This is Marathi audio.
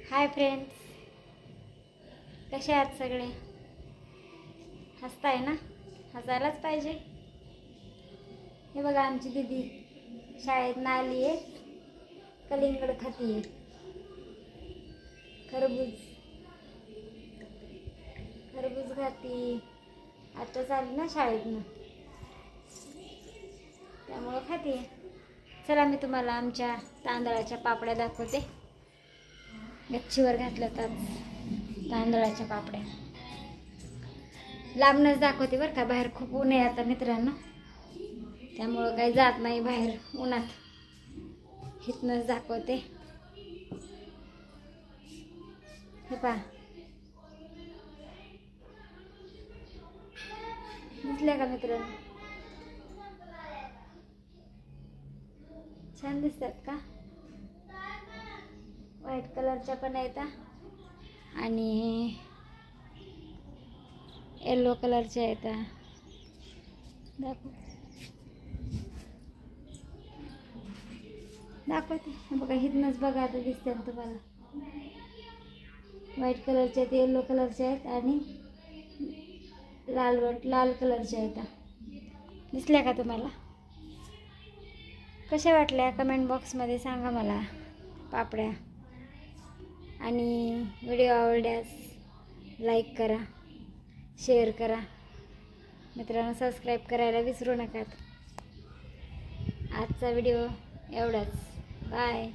हाय फ्रेंड्स, कसे आहात सगळे? हसताय ना? हसायलाच पाहिजे. हे बघा, आमची दीदी शाळेतनं आली आहे, कलिंगड खातीये. खरबूज खाती. आताच आली ना शाळेतनं, त्यामुळं खातीये. चला, मी तुम्हाला आमच्या तांदळाच्या पापड्या दाखवते. गच्चीवर घातल्यात तांदळाच्या पापड्या. लांबनच दाखवते बरं का, बाहेर खूप ऊन आहे आता मित्रांनो, त्यामुळं काही जात नाही बाहेर उन्हात. इथनंच दाखवते. हे पहा, दिसल्या का मित्रांनो? छान दिसतात का? व्हाईट कलरच्या पण आहेत आणि येलो कलरच्या आहेत. दाखवते. बघा, इथनंच बघा, आता दिसते तुम्हाला. व्हाईट कलरच्या आहेत, येलो कलरच्या आहेत आणि लाल कलरच्या आहेत. दिसल्या का तुम्हाला? कशा वाटल्या कमेंट बॉक्समध्ये सांगा मला पापड्या. आणि व्हिडिओ आवडल्यास लाईक करा, शेअर करा. मित्रांनो, सबस्क्राईब करायला विसरू नका. आजचा व्हिडिओ एवढाच. बाय.